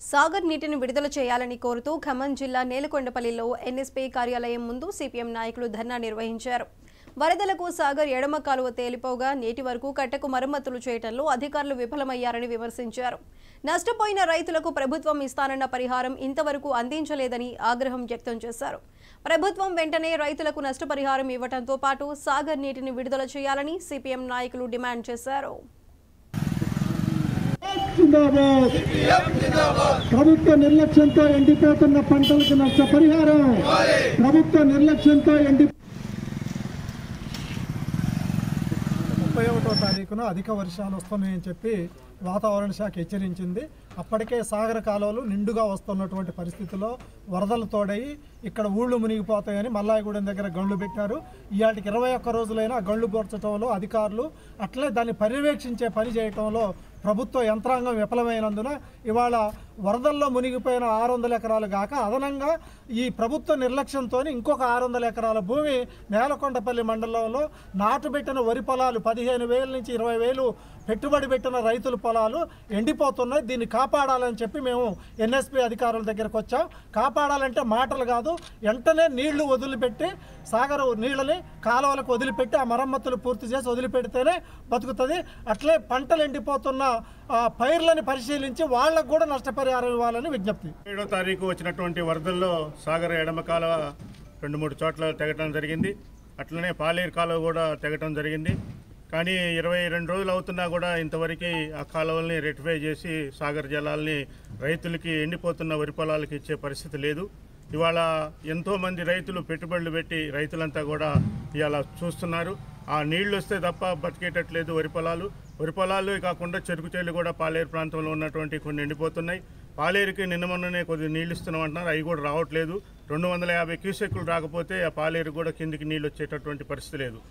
సాగర్ నీటిని విడుదల చేయాలని కోరుతూ ఖమ్మం జిల్లా నేలకొండపల్లిలో ఎన్ఎస్పీ కార్యాలయం ముందు సిపిఎం నాయకులు ధర్నా నిర్వహించారు. వరదలకు సాగర్ ఎడమ కాలువ తేలిపోగా నేటి వరకు కట్టకు మరమ్మతులు చేయడంలో అధికారులు విఫలమయ్యారని విమర్శించారు. నష్టపోయిన రైతులకు ప్రభుత్వం ఇస్తానన్న పరిహారం ఇంతవరకు అందించలేదని ఆగ్రహం వ్యక్తం చేశారు. ప్రభుత్వం వెంటనే రైతులకు నష్టపరిహారం ఇవ్వడంతో పాటు సాగర్ నీటిని విడుదల చేయాలని సిపిఎం నాయకులు డిమాండ్ చేశారు. ప్రభుత్వ నిర్లక్ష్యంతో ఎండిపోతున్న పంటలకు నష్టపరిహారం. ప్రభుత్వ నిర్లక్ష్యంతో 31వ తారీఖున అధిక వర్షాలు వస్తున్నాయని చెప్పి వాతావరణ శాఖ హెచ్చరించింది. అప్పటికే సాగర కాలువలు నిండుగా వస్తున్నటువంటి పరిస్థితిలో వరదలు తోడయి ఇక్కడ ఊళ్ళు మునిగిపోతాయని మల్లాయగూడెం దగ్గర గండ్లు పెట్టారు. ఇవాటికి 21 రోజులైనా గండ్లు పోర్చడంలో అధికారులు అట్లే దాన్ని పర్యవేక్షించే పని చేయటంలో ప్రభుత్వ యంత్రాంగం విఫలమైనందున ఇవాళ వరదల్లో మునిగిపోయిన 600 ఎకరాలు కాక అదనంగా ఈ ప్రభుత్వ నిర్లక్ష్యంతో ఇంకొక 600 ఎకరాల భూమి నేలకొండపల్లి మండలంలో నాటుబెట్టిన వరి పొలాలు 15,000 నుంచి 20,000 పెట్టుబడి పెట్టిన రైతుల పొలాలు ఎండిపోతున్నాయి. దీన్ని కాపాడాలని చెప్పి మేము ఎన్ఎస్పీ అధికారుల దగ్గరకు వచ్చాం. కాపాడాలంటే మాటలు కాదు, వెంటనే నీళ్లు వదిలిపెట్టి సాగర్ నీళ్ళని కాలువలకు వదిలిపెట్టి ఆ మరమ్మతులు పూర్తి చేసి వదిలిపెడితేనే బతుకుతుంది. అట్లే పంటలు ఎండిపోతున్న పైర్లను పరిశీలించి వాళ్లకు కూడా నష్టపరిహారం ఇవ్వాలని విజ్ఞప్తి. 7వ తారీఖు వచ్చినటువంటి వరదల్లో సాగర్ ఎడమ కాలువ 2-3 చోట్ల తెగటం జరిగింది. అట్లనే పాలేరు కాలువ కూడా తెగటం జరిగింది. కానీ 22 రోజులు అవుతున్నా కూడా ఇంతవరకు ఆ కాలువల్ని రెక్టిఫై చేసి సాగర్ జలాల్ని రైతులకి ఎండిపోతున్న వరి పొలాలకు ఇచ్చే పరిస్థితి లేదు. ఇవాళ ఎంతోమంది రైతులు పెట్టుబడులు పెట్టి రైతులంతా కూడా ఇవాళ చూస్తున్నారు. ఆ నీళ్లు వస్తే తప్ప బతికేటట్లేదు వరి పొలాలు కాకుండా చెరుకు చేలు కూడా పాలేరు ప్రాంతంలో ఉన్నటువంటి కొన్ని ఎండిపోతున్నాయి. పాలేరుకి నిన్న మొన్ననే కొద్దిగా నీళ్ళు ఇస్తున్నాం అంటున్నారు, అవి కూడా రావట్లేదు. 250 క్యూసెక్కులు రాకపోతే ఆ పాలేరు కూడా కిందికి నీళ్ళు వచ్చేటటువంటి పరిస్థితి లేదు.